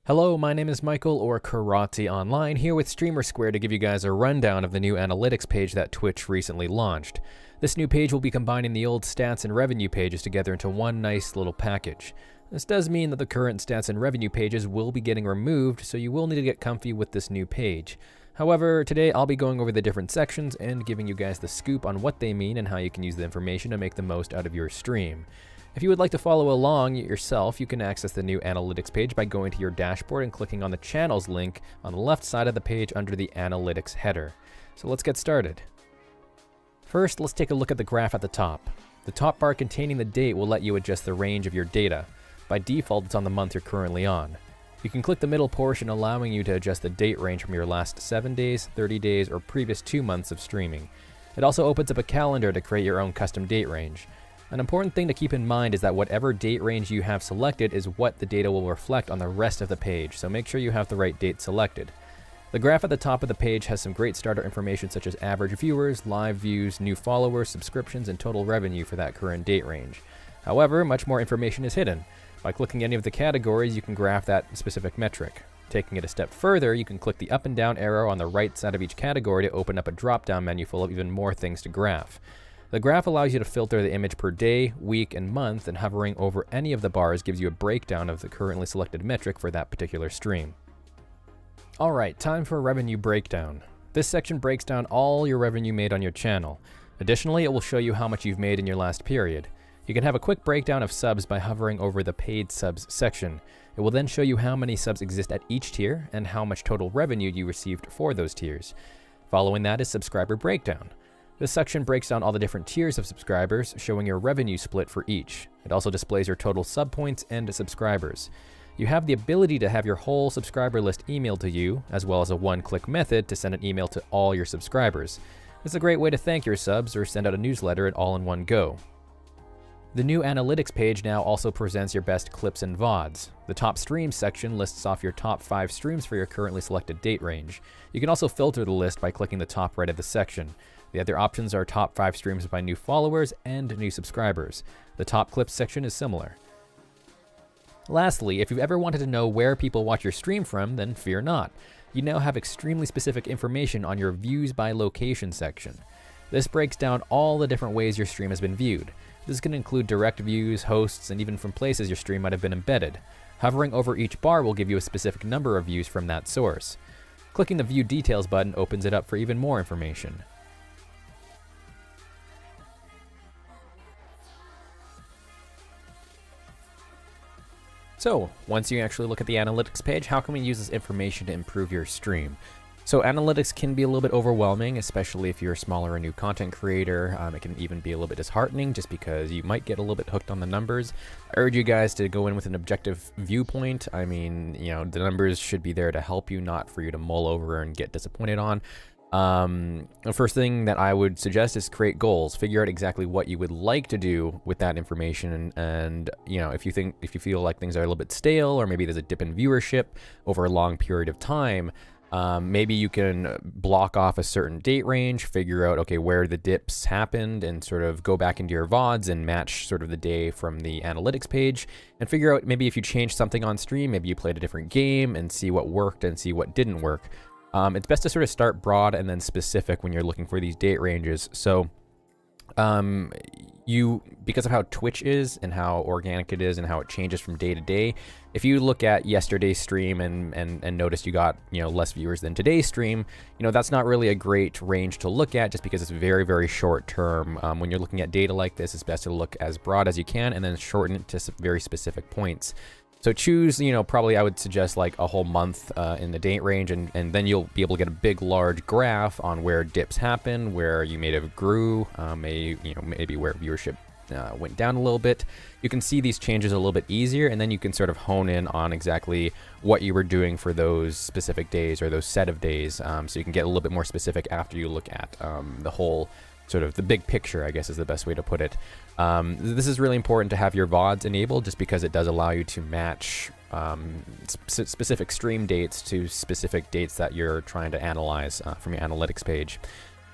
Hello, my name is Michael, or Kiratze Online, here with StreamerSquare to give you guys a rundown of the new analytics page that Twitch recently launched. This new page will be combining the old stats and revenue pages together into one nice little package. This does mean that the current stats and revenue pages will be getting removed, so you will need to get comfy with this new page. However, today I'll be going over the different sections and giving you guys the scoop on what they mean and how you can use the information to make the most out of your stream. If you would like to follow along yourself, you can access the new analytics page by going to your dashboard and clicking on the channels link on the left side of the page under the analytics header. So let's get started. First, let's take a look at the graph at the top. The top bar containing the date will let you adjust the range of your data. By default, it's on the month you're currently on. You can click the middle portion, allowing you to adjust the date range from your last 7 days, 30 days, or previous 2 months of streaming. It also opens up a calendar to create your own custom date range. An important thing to keep in mind is that whatever date range you have selected is what the data will reflect on the rest of the page, so make sure you have the right date selected. The graph at the top of the page has some great starter information such as average viewers, live views, new followers, subscriptions, and total revenue for that current date range. However, much more information is hidden. By clicking any of the categories, you can graph that specific metric. Taking it a step further, you can click the up and down arrow on the right side of each category to open up a drop-down menu full of even more things to graph. The graph allows you to filter the image per day, week, and month, and hovering over any of the bars gives you a breakdown of the currently selected metric for that particular stream. Alright, time for a revenue breakdown. This section breaks down all your revenue made on your channel. Additionally, it will show you how much you've made in your last period. You can have a quick breakdown of subs by hovering over the paid subs section. It will then show you how many subs exist at each tier and how much total revenue you received for those tiers. Following that is subscriber breakdown. This section breaks down all the different tiers of subscribers, showing your revenue split for each. It also displays your total sub points and subscribers. You have the ability to have your whole subscriber list emailed to you, as well as a one-click method to send an email to all your subscribers. It's a great way to thank your subs or send out a newsletter all in one go. The new analytics page now also presents your best clips and VODs. The top streams section lists off your top 5 streams for your currently selected date range. You can also filter the list by clicking the top right of the section. The other options are top 5 streams by new followers and new subscribers. The top clips section is similar. Lastly, if you've ever wanted to know where people watch your stream from, then fear not. You now have extremely specific information on your views by location section. This breaks down all the different ways your stream has been viewed. This can include direct views, hosts, and even from places your stream might have been embedded. Hovering over each bar will give you a specific number of views from that source. Clicking the View Details button opens it up for even more information. So, once you actually look at the analytics page, how can we use this information to improve your stream? So analytics can be a little bit overwhelming, especially if you're a smaller or new content creator. It can even be a little bit disheartening just because you might get a little bit hooked on the numbers. I urge you guys to go in with an objective viewpoint. I mean, the numbers should be there to help you, not for you to mull over and get disappointed on. The first thing that I would suggest is create goals. Figure out exactly what you would like to do with that information, and if you feel like things are a little bit stale, or maybe there's a dip in viewership over a long period of time, maybe you can block off a certain date range, figure out, okay, where the dips happened, and sort of go back into your VODs and match sort of the day from the analytics page, and figure out maybe if you changed something on stream, maybe you played a different game, and see what worked and see what didn't work. It's best to sort of start broad and then specific when you're looking for these date ranges. So because of how Twitch is and how organic it is and how it changes from day to day, if you look at yesterday's stream and notice you got less viewers than today's stream, that's not really a great range to look at just because it's very, very short term. When you're looking at data like this, it's best to look as broad as you can and then shorten it to some very specific points. So choose, probably I would suggest like a whole month in the date range, and then you'll be able to get a big, large graph on where dips happen, where you may have grew, maybe where viewership went down a little bit. You can see these changes a little bit easier, and then you can sort of hone in on exactly what you were doing for those specific days or those set of days, so you can get a little bit more specific after you look at the whole sort of the big picture, I guess is the best way to put it. This is really important to have your VODs enabled just because it does allow you to match specific stream dates to specific dates that you're trying to analyze from your analytics page.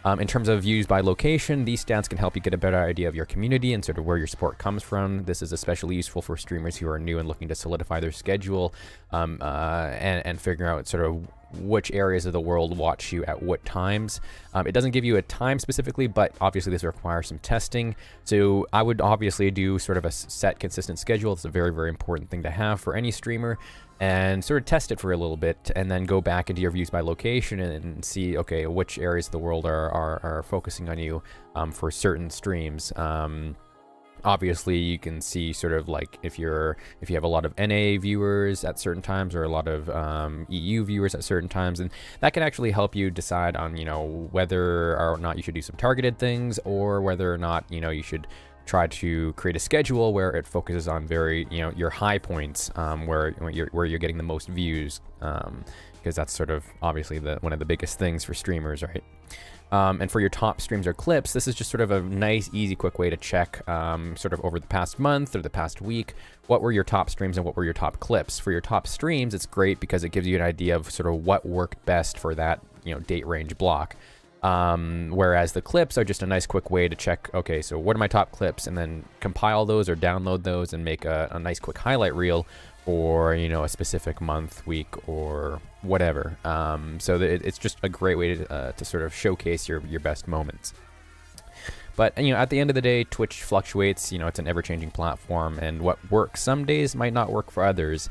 In terms of views by location, these stats can help you get a better idea of your community and sort of where your support comes from. This is especially useful for streamers who are new and looking to solidify their schedule, and figure out sort of which areas of the world watch you at what times. It doesn't give you a time specifically, but obviously this requires some testing. So I would obviously do sort of a set, consistent schedule. It's a very, very important thing to have for any streamer, and sort of test it for a little bit, and then go back into your views by location and see, okay, which areas of the world are focusing on you for certain streams. Obviously, you can see sort of like if you have a lot of NA viewers at certain times, or a lot of EU viewers at certain times, and that can actually help you decide on, you know, whether or not you should do some targeted things, or whether or not, you know, you should try to create a schedule where it focuses on very, you know, your high points, where you're getting the most views, because that's sort of obviously one of the biggest things for streamers, right? And for your top streams or clips, this is just sort of a nice, easy, quick way to check sort of over the past month or the past week, what were your top streams and what were your top clips. For your top streams, it's great because it gives you an idea of sort of what worked best for that, you know, date range block. Whereas the clips are just a nice, quick way to check, okay, so what are my top clips, and then compile those or download those and make a nice, quick highlight reel for, you know, a specific month, week, or whatever. So it's just a great way to sort of showcase your best moments. But, you know, at the end of the day, Twitch fluctuates. You know, it's an ever-changing platform, and what works some days might not work for others.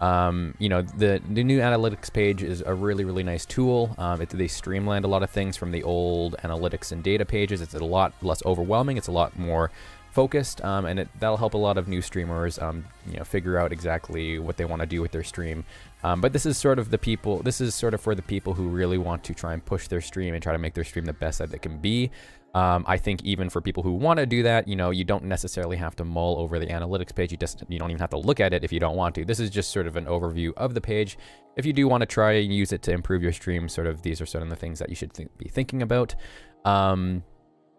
You know, the new analytics page is a really, really nice tool. They streamlined a lot of things from the old analytics and data pages. It's a lot less overwhelming. It's a lot more focused, and that'll help a lot of new streamers, you know, figure out exactly what they want to do with their stream. But this is sort of for the people who really want to try and push their stream and try to make their stream the best that it can be. I think even for people who want to do that, you know, you don't necessarily have to mull over the analytics page. You don't even have to look at it if you don't want to. This is just sort of an overview of the page. If you do want to try and use it to improve your stream, sort of these are some of the things that you should be thinking about.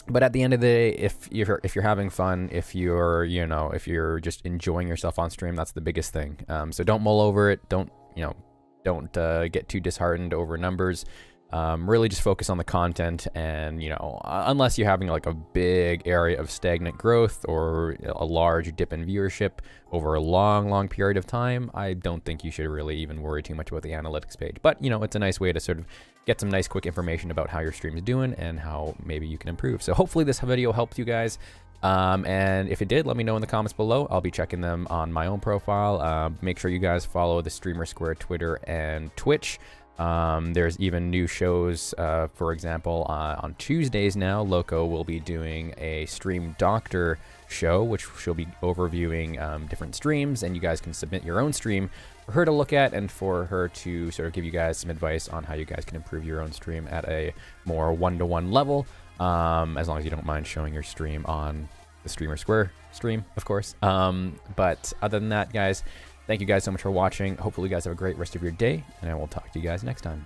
But at the end of the day, if you're having fun, if you're just enjoying yourself on stream, that's the biggest thing. So don't mull over it. Don't get too disheartened over numbers. Really just focus on the content, and, you know, unless you're having like a big area of stagnant growth or a large dip in viewership over a long period of time, I don't think you should really even worry too much about the analytics page. But, you know, it's a nice way to sort of get some nice quick information about how your stream is doing and how maybe you can improve. So hopefully this video helped you guys. And if it did, let me know in the comments below. I'll be checking them on my own profile. Make sure you guys follow the StreamerSquare Twitter and Twitch. There's even new shows. For example, on Tuesdays now, Loco will be doing a Stream Doctor show, which she'll be overviewing different streams, and you guys can submit your own stream for her to look at, and for her to sort of give you guys some advice on how you guys can improve your own stream at a more one-to-one level, as long as you don't mind showing your stream on the StreamerSquare stream, of course. But other than that, guys, thank you guys so much for watching. Hopefully you guys have a great rest of your day, and I will talk to you guys next time.